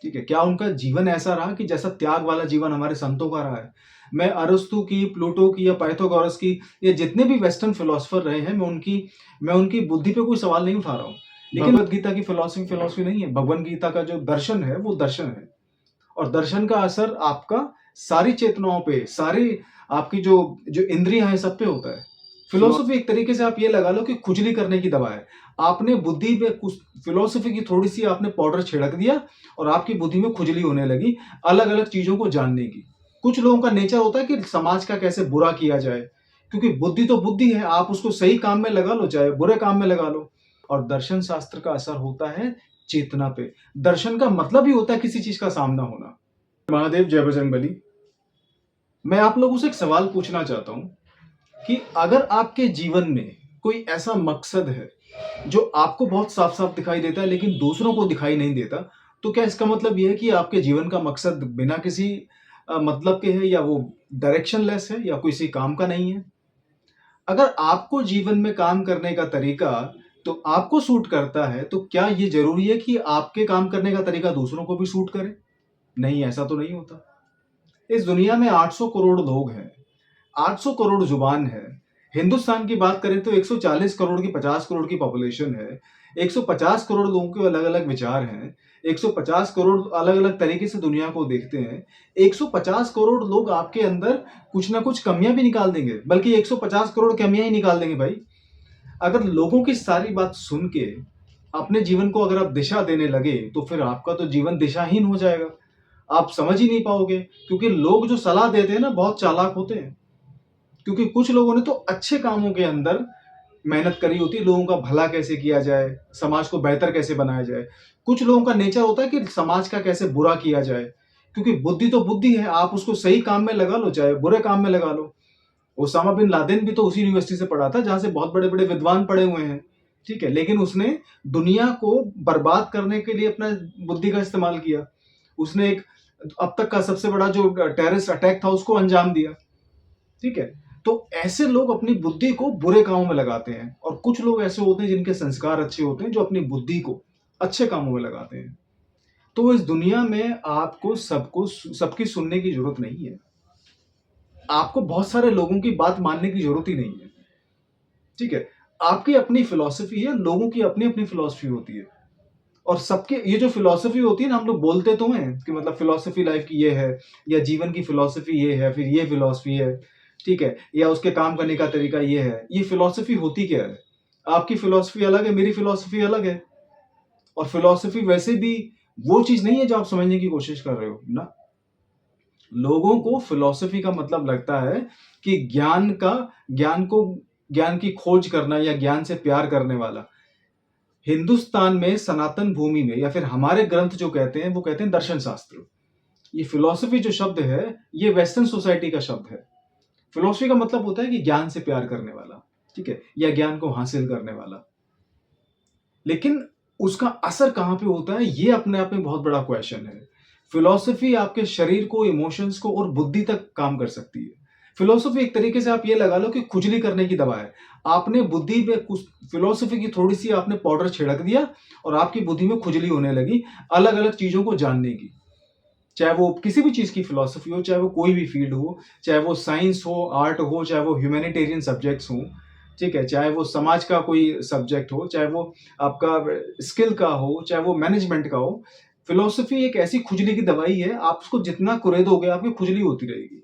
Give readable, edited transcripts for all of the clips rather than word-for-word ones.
ठीक है? क्या उनका जीवन ऐसा रहा कि जैसा त्याग वाला जीवन हमारे संतों का रहा है? मैं अरस्तू की, प्लूटो की या पाइथागोरस की या जितने भी वेस्टर्न फिलॉसफर रहे हैं, मैं उनकी बुद्धि पे कोई सवाल नहीं उठा रहा हूँ। लेकिन भगवद गीता की फिलॉसफी नहीं है। भगवद गीता का जो दर्शन है, वो दर्शन है। और दर्शन का असर आपका सारी चेतनाओं पे, सारी आपकी जो जो इंद्रियाँ हैं, सब पे होता है। फिलॉसफी एक तरीके से आप ये लगा लो कि खुजली करने की दवा है। आपने बुद्धि पे कुछ फिलॉसफी की थोड़ी-सी आपने पाउडर छिड़क दिया और आपकी बुद्धि में खुजली होने लगी, अलग-अलग चीज़ों को जानने की। कुछ लोगों का नेचर होता है कि समाज का कैसे बुरा किया जाए, क्योंकि बुद्धि तो बुद्धि है, आप उसको सही काम में लगा लो, चाहे बुरे काम में लगा लो। और दर्शन शास्त्र का असर होता है चेतना पे। दर्शन का मतलब ही होता है किसी चीज़ का सामना होना। महादेव, जय बजरंगबली। मैं आप लोगों से एक सवाल पूछना चाहता हूँ कि अगर आपके जीवन में कोई ऐसा मकसद है जो आपको बहुत साफ-साफ दिखाई देता है लेकिन दूसरों को दिखाई नहीं देता, तो क्या इसका मतलब ये है कि आपके जीवन का मकसद बिना किसी मतलब के है या वो डायरेक्शनलेस है या किसी काम का नहीं है? अगर आपको जीवन में काम करने का तरीका तो आपको सूट करता है, तो क्या ये ज़रूरी है कि आपके काम करने का तरीका दूसरों को भी सूट करे? नहीं, ऐसा तो नहीं होता। इस दुनिया में 800 करोड़ लोग हैं, 800 करोड़ जुबान है। हिंदुस्तान की बात करें तो 140 करोड़ की 50 करोड़ की पॉपुलेशन है। 150 करोड़ लोगों के अलग-अलग विचार हैं। 150 करोड़ अलग-अलग तरीके से दुनिया को देखते हैं। 150 करोड़ लोग आपके अंदर कुछ ना कुछ कमियाँ भी निकाल देंगे, बल्कि 150 करोड़ कमियाँ ही निकाल देंगे भाई। अगर लोगों की सारी बात सुन के अपने जीवन को अगर आप दिशा देने लगे, तो फिर आपका तो जीवन दिशाहीन हो जाएगा। आप समझ ही नहीं पाओगे, क्योंकि लोग जो सलाह देते हैं ना, बहुत चालाक होते हैं। क्योंकि कुछ लोगों ने तो अच्छे कामों के अंदर मेहनत करी होती है, लोगों का भला कैसे किया जाए, समाज को बेहतर कैसे बनाया जाए। कुछ लोगों का नेचर होता है कि समाज का कैसे बुरा किया जाए, क्योंकि बुद्धि तो बुद्धि है, आप उसको सही काम में लगा लो, चाहे बुरे काम में लगा लो। ओसामा बिन लादेन भी तो उसी यूनिवर्सिटी से पढ़ा था जहाँ से बहुत बड़े-बड़े विद्वान पढ़े हुए हैं, ठीक है? लेकिन उसने दुनिया को बर्बाद करने के लिए अपना बुद्धि का इस्तेमाल किया। उसने एक अब तक का सबसे बड़ा जो टेररिस्ट अटैक था, उसको अंजाम दिया, ठीक है? तो ऐसे लोग अपनी बुद्धि को बुरे कामों में लगाते हैं और कुछ लोग ऐसे होते हैं जिनके संस्कार अच्छे होते हैं, जो अपनी बुद्धि को अच्छे कामों में लगाते हैं। तो इस दुनिया में आपको सबकी सुनने की ज़रूरत नहीं है। आपको बहुत सारे लोगों की बात मानने की ज़रूरत ही नहीं है, ठीक है? आपकी अपनी फिलॉसफी है, लोगों की अपनी-अपनी फिलॉसफी होती है और सबके ये जो फिलॉसफी होती है ना, हम लोग बोलते तो हैं कि मतलब फिलॉसफी लाइफ की ये है या जीवन की फिलॉसफी ये है, फिर ये फिलॉसफी है, ठीक है? या उसके काम करने का तरीका ये है। ये फिलॉसफी होती क्या है? आपकी फिलॉसफी अलग है, मेरी फिलॉसफी अलग है और फिलॉसफी वैसे भी वो चीज़ नहीं है जो आप समझने की कोशिश कर रहे हो, ना। लोगों को फिलॉसफी का मतलब लगता है कि ज्ञान की खोज करना या ज्ञान से प्यार करने वाला। हिंदुस्तान में सनातन भूमि में या फिर हमारे ग्रंथ जो कहते हैं, वो कहते हैं दर्शन शास्त्र। ये फिलॉसफी जो शब्द है, ये वेस्टर्न सोसाइटी का शब्द है। फिलॉसफी का मतलब होता है कि ज्ञान से प्यार करने वाला, ठीक है? या ज्ञान को हासिल करने वाला। लेकिन उसका असर कहाँ पे होता है, ये अपने आप में बहुत बड़ा क्वेश्चन है। फिलॉसफी आपके शरीर को, इमोशंस को और बुद्धि तक काम कर सकती है। फिलॉसफी एक तरीके से आप ये लगा लो कि खुजली करने की दवा है। आपने बुद्धि पे कुछ फिलॉसफी की थोड़ी-सी आपने पाउडर छिड़क दिया और आपकी बुद्धि में खुजली होने लगी, अलग-अलग चीज़ों को जानने की। चाहे वो किसी भी चीज़ की फिलॉसफी हो, चाहे वो कोई भी फील्ड हो, चाहे वो साइंस हो, आर्ट हो, चाहे वो ह्यूमैनिटेरियन सब्जेक्ट्स हों, ठीक है? चाहे वो समाज का कोई सब्जेक्ट हो, चाहे वो आपका स्किल का हो, चाहे वो मैनेजमेंट का हो। फिलॉसफी एक ऐसी खुजली की दवाई है, आप उसको जितना कुरेदोगे, आपकी खुजली होती रहेगी,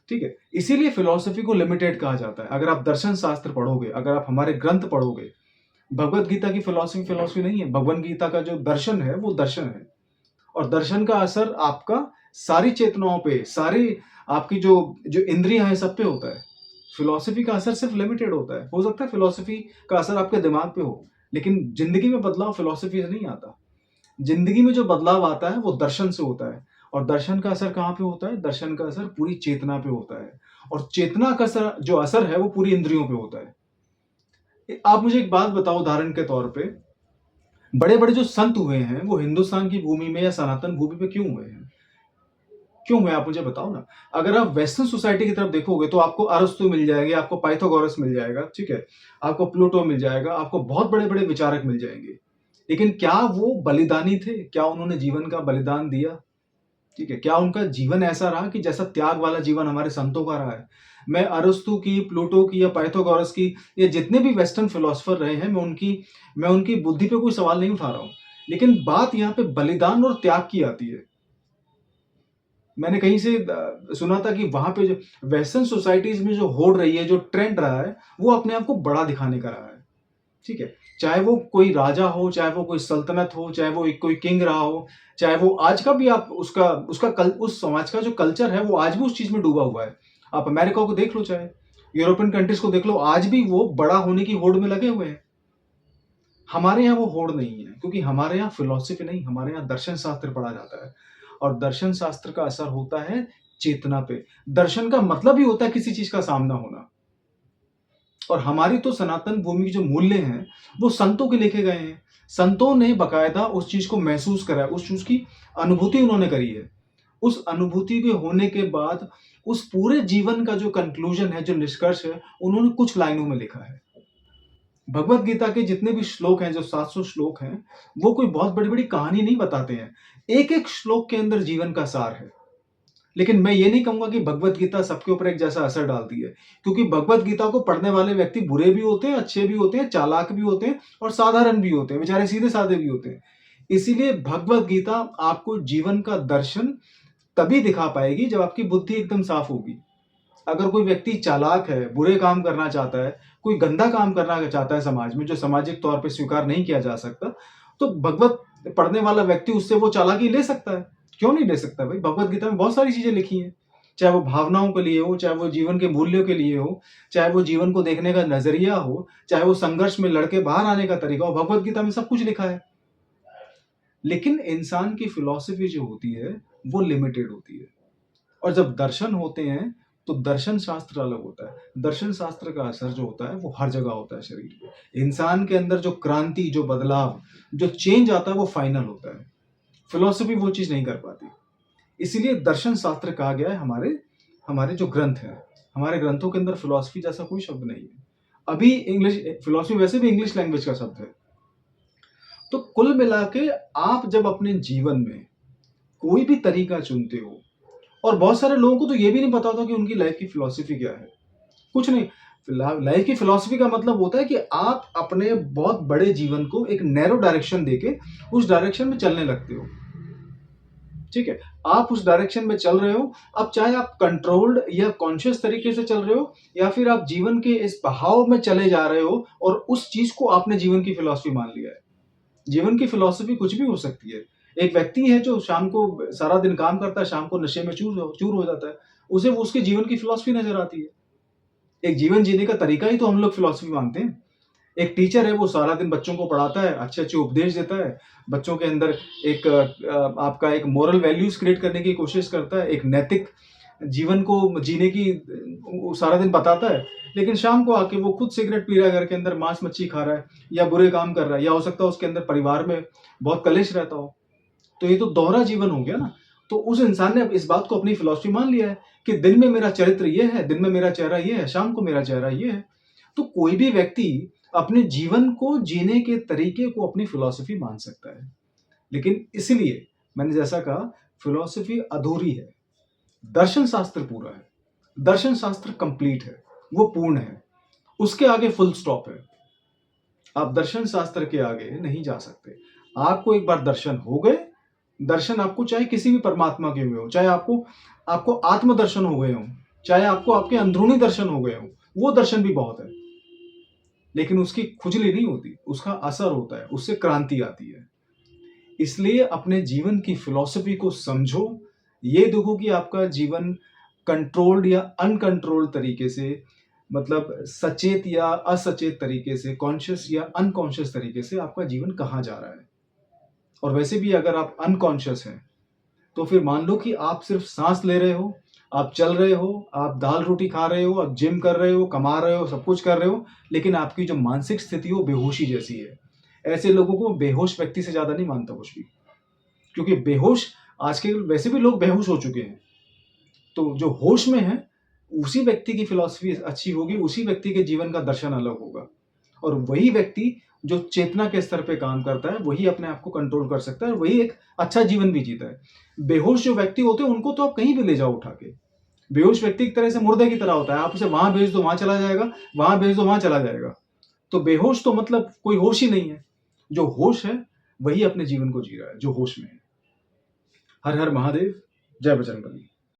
ठीक है? इसीलिए फिलॉसफी को लिमिटेड कहा जाता है। अगर आप दर्शन शास्त्र पढ़ोगे, अगर आप हमारे ग्रंथ पढ़ोगे, भगवद गीता की फिलॉसफी नहीं है। भगवद गीता का जो दर्शन है, वो दर्शन है। और दर्शन का असर आपका सारी चेतनाओं पे, सारी आपकी जो जो इंद्रियाँ हैं, सब पे होता है। फिलॉसफी का असर सिर्फ़ लिमिटेड होता है। हो सकता है फिलॉसफी का असर आपके दिमाग पे हो, लेकिन ज़िंदगी में बदलाव फिलॉसफी से नहीं आता। ज़िंदगी में जो बदलाव आता है, वो दर्शन से होता है और दर्शन का असर कहाँ पे होता है? दर्शन का असर पूरी चेतना पे होता है और चेतना का जो असर है, वो पूरी इंद्रियों पे होता है। आप मुझे एक बात बताओ उदाहरण के तौर पे, बड़े-बड़े जो संत हुए हैं, वो हिंदुस्तान की भूमि में या सनातन भूमि पे क्यों हुए हैं? क्यों हुए आप मुझे बताओ ना? अगर आप वेस्टर्न सोसाइटी की तरफ देखोगे तो आपको अरस्तू मिल जाएँगे, आपको पाइथागोरस मिल जाएगा, ठीक है? आपको प्लूटो मिल जाएगा, आपको बहुत बड़े-बड़े विचारक मिल जाएँगे। लेकिन क्या वो बलिदानी थे? क्या उन्होंने जीवन का बलिदान दिया? ठीक है? क्या उनका जीवन ऐसा रहा कि जैसा त्याग वाला जीवन हमारे संतों का रहा है? मैं अरस्तू की, प्लूटो की या पाइथागोरस की, ये जितने भी वेस्टर्न फिलॉसफर रहे हैं, मैं उनकी बुद्धि पे कोई सवाल नहीं उठा रहा हूँ। लेकिन बात यहाँ पे बलिदान और त्याग की आती है। मैंने कहीं से सुना था कि वहाँ पे जो वेस्टर्न सोसाइटीज़ में जो होड़ रही है, जो ट्रेंड रहा है, वो अपने आप को बड़ा दिखाने का रहा है। ठीक है? चाहे वो कोई राजा हो, चाहे वो कोई सल्तनत हो, चाहे वो एक कोई किंग रहा हो, चाहे वो आज का भी आप उसका उसका कल उस समाज का जो कल्चर है, वो आज भी उस चीज़ में डूबा हुआ है। आप अमेरिका को देख लो, चाहे यूरोपियन कंट्रीज़ को देख लो, आज भी वो बड़ा होने की होड़ में लगे हुए हैं। हमारे यहाँ वो होड़ नहीं है, क्योंकि हमारे यहाँ फिलॉसफी नहीं, हमारे यहाँ दर्शन शास्त्र पढ़ा जाता है और दर्शन शास्त्र का असर होता है चेतना पे। दर्शन का मतलब ही होता है किसी चीज़ का सामना होना। और हमारी तो सनातन भूमि के जो मूल्य हैं, वो संतों के लिखे गए हैं। संतों ने बकायदा उस चीज़ को महसूस करा है, उस चीज़ की अनुभूति उन्होंने करी है। उस अनुभूति के होने के बाद उस पूरे जीवन का जो कंक्लूजन है, जो निष्कर्ष है, उन्होंने कुछ लाइनों में लिखा है। भगवत गीता के जितने भी श्लोक हैं, जो 700 श्लोक हैं, वो कोई बहुत बड़ी-बड़ी कहानी नहीं बताते हैं। एक-एक श्लोक के अंदर जीवन का सार है। लेकिन मैं ये नहीं कहूँगा कि भगवत गीता सबके ऊपर एक जैसा असर डालती है, क्योंकि भगवत गीता को पढ़ने वाले व्यक्ति बुरे भी होते हैं, अच्छे भी होते हैं, चालाक भी होते हैं और साधारण भी होते हैं, बेचारे सीधे-साधे भी होते हैं। इसीलिए भगवत गीता आपको जीवन का दर्शन तभी दिखा पाएगी जब आपकी बुद्धि एकदम साफ होगी। अगर कोई व्यक्ति चालाक है, बुरे काम करना चाहता है, कोई गंदा काम करना चाहता है समाज में, जो सामाजिक तौर पे स्वीकार नहीं किया जा सकता, तो भगवत पढ़ने वाला व्यक्ति उससे वो चालाकी ले सकता है। क्यों नहीं ले सकता भाई? भगवत गीता में बहुत सारी चीज़ें लिखी हैं। चाहे वो भावनाओं के लिए हो, चाहे वो जीवन के मूल्यों के लिए हो, चाहे वो जीवन को देखने का नज़रिया हो, चाहे वो संघर्ष में लड़ के बाहर आने का तरीका हो, भगवत गीता में सब कुछ लिखा है। लेकिन इंसान की फिलॉसफी जो होती है, वो लिमिटेड होती है। और जब दर्शन होते हैं, तो दर्शन शास्त्र अलग होता है। दर्शन शास्त्र का असर जो होता है, वो हर जगह होता है शरीर पे। इंसान के अंदर जो क्रांति, जो बदलाव, जो चेंज आता है, वो फाइनल होता है। फिलॉसफी वो चीज़ नहीं कर पाती। इसीलिए दर्शन शास्त्र कहा गया है हमारे हमारे जो ग्रंथ हैं। हमारे ग्रंथों के अंदर फिलॉसफी जैसा कोई शब्द नहीं है। अभी इंग्लिश फिलॉसफी वैसे भी इंग्लिश लैंग्वेज का शब्द है। तो कुल मिला के आप जब अपने जीवन में कोई भी तरीका चुनते हो, और बहुत सारे लोगों को तो ये भी नहीं पता होता कि उनकी लाइफ की फिलॉसफी क्या है। कुछ नहीं, लाइफ की फिलॉसफी का मतलब होता है कि आप अपने बहुत बड़े जीवन को एक नैरो डायरेक्शन देके उस डायरेक्शन में चलने लगते हो। ठीक है? आप उस डायरेक्शन में चल रहे हो, अब चाहे आप कंट्रोल्ड या कॉन्शियस तरीके से चल रहे हो, या फिर आप जीवन के इस बहाव में चले जा रहे हो और उस चीज़ को आपने जीवन की फिलॉसफी मान लिया है। जीवन की फिलॉसफी कुछ भी हो सकती है। एक व्यक्ति है जो शाम को सारा दिन काम करता है, शाम को नशे में चूर चूर हो जाता है। उसे वो उसके जीवन की फिलॉसफी नज़र आती है। एक जीवन जीने का तरीका ही तो हम लोग फिलॉसफी मानते हैं। एक टीचर है, वो सारा दिन बच्चों को पढ़ाता है, अच्छे-अच्छे उपदेश देता है, बच्चों के अंदर एक आपका एक मोरल वैल्यूज़ क्रिएट करने की कोशिश करता है, एक नैतिक जीवन को जीने की वो सारा दिन बताता है। लेकिन शाम को आके वो खुद सिगरेट पी रहा है, घर के अंदर मांस-मच्छी खा रहा है या बुरे काम कर रहा है, या हो सकता है उसके अंदर परिवार में बहुत कलेश रहता हो। तो ये तो दोहरा जीवन हो गया ना। तो उस इंसान ने अब इस बात को अपनी फिलॉसफी मान लिया है कि दिन में मेरा चरित्र ये है, दिन में मेरा चेहरा ये है, शाम को मेरा चेहरा ये है। तो कोई भी व्यक्ति अपने जीवन को जीने के तरीके को अपनी फिलॉसफी मान सकता है। लेकिन इसलिए मैंने जैसा कहा, फिलॉसफी अधूरी है, दर्शन शास्त्र पूरा है। दर्शन शास्त्र कंप्लीट है, वो पूर्ण है। उसके आगे फुल स्टॉप है। आप दर्शन शास्त्र के आगे नहीं जा सकते। आपको एक बार दर्शन हो गए, दर्शन आपको चाहे किसी भी परमात्मा के हुए हो, चाहे आपको आपको आत्मदर्शन हो गए हों, चाहे आपको आपके अंदरूनी दर्शन हो गए हों, वो दर्शन भी बहुत है। लेकिन उसकी खुजली नहीं होती, उसका असर होता है, उससे क्रांति आती है। इसलिए अपने जीवन की फिलॉसफी को समझो, ये देखो कि आपका जीवन कंट्रोल्ड या अनकंट्रोल्ड तरीके से, मतलब सचेत या असचेत तरीके से, कॉन्शियस या अनकॉन्शियस तरीके से आपका जीवन कहाँ जा रहा है। और वैसे भी अगर आप अनकॉन्शियस हैं, तो फिर मान लो कि आप सिर्फ सांस ले रहे हो, आप चल रहे हो, आप दाल रोटी खा रहे हो, आप जिम कर रहे हो, कमा रहे हो, सब कुछ कर रहे हो, लेकिन आपकी जो मानसिक स्थिति है वो बेहोशी जैसी है। ऐसे लोगों को बेहोश व्यक्ति से ज़्यादा नहीं मानता कुछ भी, क्योंकि बेहोश, आज के वैसे भी लोग बेहोश हो चुके हैं। तो जो होश में है, उसी व्यक्ति की फिलॉसफी अच्छी होगी, उसी व्यक्ति के जीवन का दर्शन अलग होगा, और वही व्यक्ति जो चेतना के स्तर पे काम करता है, वही अपने आप को कंट्रोल कर सकता है और वही एक अच्छा जीवन भी जीता है। बेहोश जो व्यक्ति होते हैं, उनको तो आप कहीं भी ले जाओ उठा के। बेहोश व्यक्ति एक तरह से मुर्दे की तरह होता है, आप उसे वहाँ भेज दो, वहाँ चला जाएगा, वहाँ भेज दो, वहाँ चला जाएगा। तो बेहोश तो मतलब कोई होश ही नहीं है। जो होश है, वही अपने जीवन को जी रहा है, जो होश में है। हर हर महादेव, जय बजरंगबली।